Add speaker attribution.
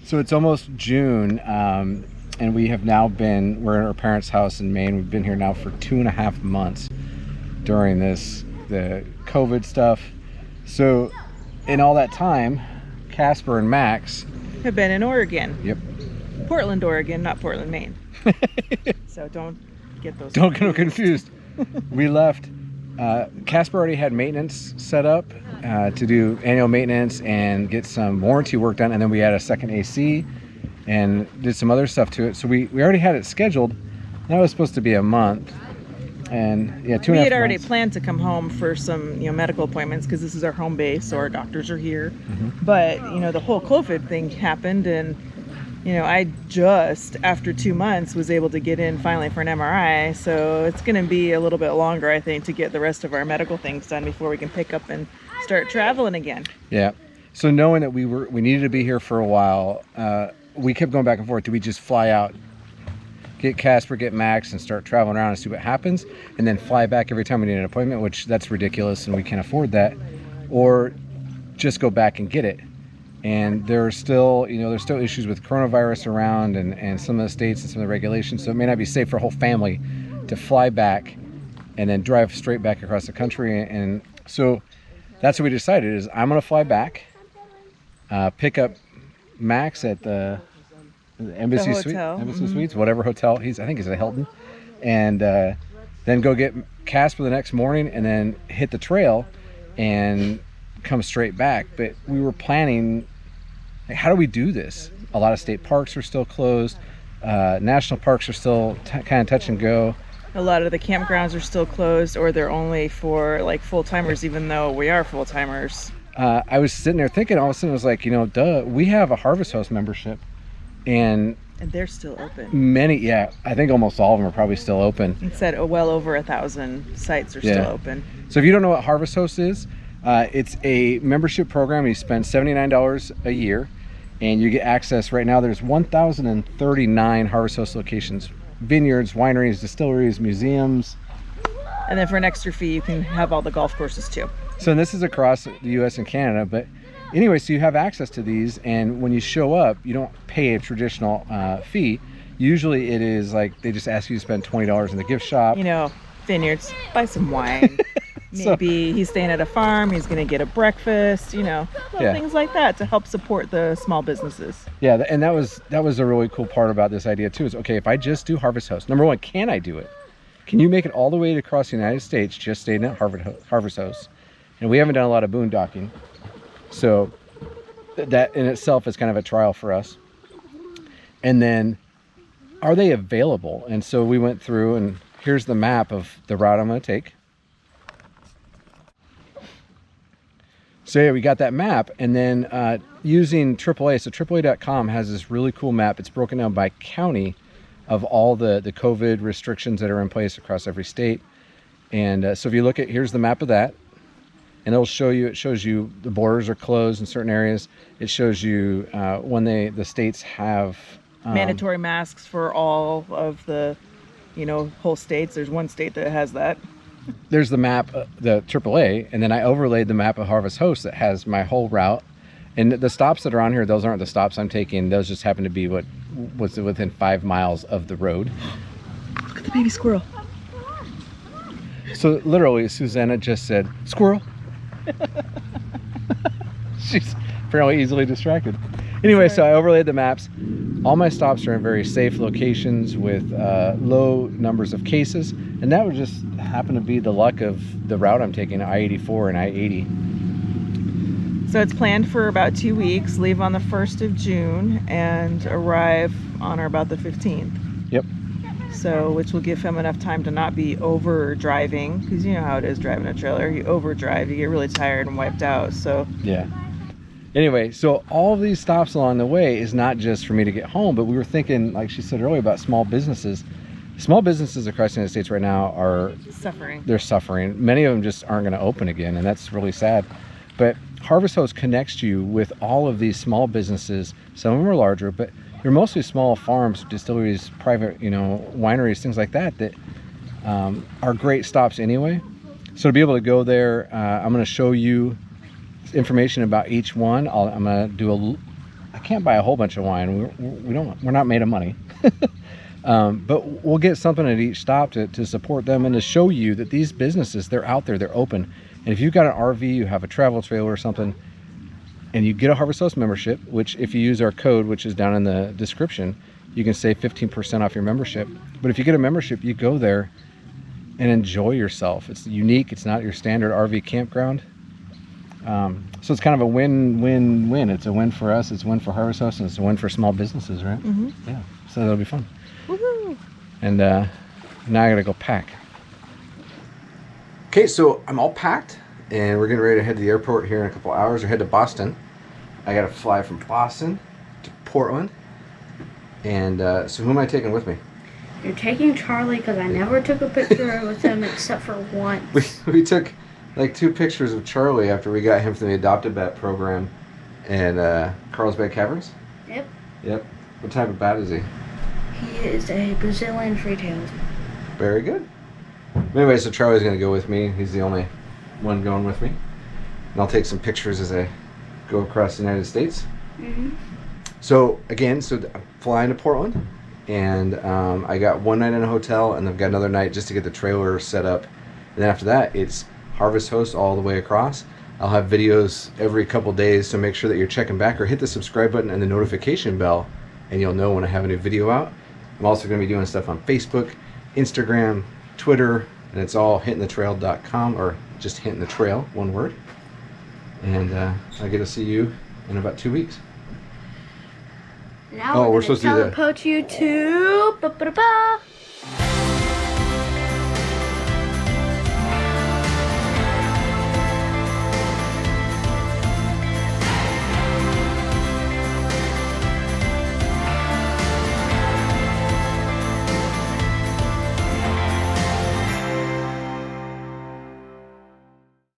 Speaker 1: So it's almost June, and we have now we're at our parents' house in Maine. We've been here now for 2.5 months during the COVID stuff. So in all that time, Casper and Max
Speaker 2: have been in Oregon.
Speaker 1: Yep.
Speaker 2: Portland, Oregon, not Portland, Maine. So don't get those
Speaker 1: Don't get confused. We left. Casper already had maintenance set up to do annual maintenance and get some warranty work done, and then we had a second AC and did some other stuff to it. So we already had it scheduled. That was supposed to be a month, and yeah, 2.5 months.
Speaker 2: We had already planned to come home for some medical appointments because this is our home base, so our doctors are here. But the whole COVID thing happened, and I just, after 2 months, was able to get in finally for an MRI. So it's going to be a little bit longer, I think, to get the rest of our medical things done before we can pick up and start traveling again.
Speaker 1: Yeah. So knowing that we needed to be here for a while, we kept going back and forth. Do we just fly out, get Casper, get Max, and start traveling around and see what happens, and then fly back every time we need an appointment, which that's ridiculous and we can't afford that, or just go back and get it? And there's still issues with coronavirus around and some of the states and some of the regulations, so it may not be safe for a whole family to fly back and then drive straight back across the country. And so that's what we decided, is I'm going to fly back, pick up Max at the Embassy Suites, whatever hotel I think he's at Hilton, and then go get Casper the next morning and then hit the trail and come straight back. But we were planning, how do we do this? A lot of state parks are still closed. National parks are still kind of touch and go.
Speaker 2: A lot of the campgrounds are still closed, or they're only for like full-timers, even though we are full-timers.
Speaker 1: I was sitting there thinking, all of a sudden I was like, duh, we have a Harvest House membership, and
Speaker 2: they're still open.
Speaker 1: I think almost all of them are probably still open.
Speaker 2: It said well over 1,000 sites are still open.
Speaker 1: So if you don't know what Harvest Host is, it's a membership program. You spend $79 a year, and you get access. Right now there's 1,039 Harvest Host locations: vineyards, wineries, distilleries, museums.
Speaker 2: And then for an extra fee, you can have all the golf courses too.
Speaker 1: So this is across the US and Canada. But anyway, so you have access to these, and when you show up, you don't pay a traditional fee. Usually it is like they just ask you to spend $20 in the gift shop.
Speaker 2: Vineyards, buy some wine. Maybe he's staying at a farm, he's going to get a breakfast, little things like that to help support the small businesses. Yeah,
Speaker 1: and that was a really cool part about this idea too, is okay, if I just do Harvest Host, number one, can I do it? Can you make it all the way across the United States just staying at Harvest Host? And we haven't done a lot of boondocking, so that in itself is kind of a trial for us. And then, are they available? And so we went through, and here's the map of the route I'm going to take. So yeah, we got that map, and then using AAA, so AAA.com has this really cool map. It's broken down by county of all the COVID restrictions that are in place across every state. And so if you look at, here's the map of that, and it shows you the borders are closed in certain areas. It shows you when the states have
Speaker 2: mandatory masks for all of the whole states. There's one state that has that.
Speaker 1: There's the map, the AAA, and then I overlaid the map of Harvest Host that has my whole route. And the stops that are on here, those aren't the stops I'm taking. Those just happen to be what was within 5 miles of the road.
Speaker 2: Look at the baby squirrel.
Speaker 1: So literally, Susanna just said, "Squirrel." She's apparently easily distracted. Anyway, so I overlaid the maps. All my stops are in very safe locations with low numbers of cases, and that would just happen to be the luck of the route I'm taking, I-84 and I-80.
Speaker 2: So it's planned for about 2 weeks, leave on the 1st of June, and arrive on or about the 15th.
Speaker 1: Yep.
Speaker 2: So, which will give him enough time to not be over driving, because you know how it is driving a trailer. You overdrive, you get really tired and wiped out. So
Speaker 1: yeah. Anyway, so all of these stops along the way is not just for me to get home, but we were thinking, like she said earlier, about small businesses. Small businesses across the United States right now are
Speaker 2: suffering.
Speaker 1: They're suffering. Many of them just aren't going to open again, and that's really sad. But Harvest Host connects you with all of these small businesses. Some of them are larger, but they're mostly small farms, distilleries, private, wineries, things like that are great stops anyway. So to be able to go there, I'm going to show you information about each one. I'm going to do I can't buy a whole bunch of wine. We're not made of money. But we'll get something at each stop to support them and to show you that these businesses, they're out there, they're open. And if you've got an RV, you have a travel trailer or something, and you get a Harvest Host membership, which if you use our code, which is down in the description, you can save 15% off your membership. But if you get a membership, you go there and enjoy yourself. It's unique. It's not your standard RV campground. So it's kind of a win-win-win. It's a win for us, it's a win for Harvest Host, and it's a win for small businesses, right?
Speaker 2: Mm-hmm.
Speaker 1: Yeah, so that'll be fun.
Speaker 2: Woohoo!
Speaker 1: And now I gotta go pack. Okay, so I'm all packed, and we're getting ready to head to the airport here in a couple hours, or head to Boston. I gotta fly from Boston to Portland. And so who am I taking with me?
Speaker 3: You're taking Charlie because I never took a picture with him except for once.
Speaker 1: We took like 2 pictures of Charlie after we got him from the Adopted Bat program in Carlsbad Caverns.
Speaker 3: Yep.
Speaker 1: Yep. What type of bat is he?
Speaker 3: He is a Brazilian free-tailed.
Speaker 1: Very good. Anyway, so Charlie's going to go with me. He's the only one going with me. And I'll take some pictures as I go across the United States.
Speaker 3: Mm-hmm.
Speaker 1: So, again, I'm flying to Portland. And I got one night in a hotel, and I've got another night just to get the trailer set up. And then after that, it's Harvest Host all the way across. I'll have videos every couple days, so make sure that you're checking back, or hit the subscribe button and the notification bell, and you'll know when I have a new video out. I'm also going to be doing stuff on Facebook, Instagram, Twitter, and it's all hittingthetrail.com, or just Hitting the Trail, one word. And I get to see you in about 2 weeks.
Speaker 3: Now we're supposed to teleport you to...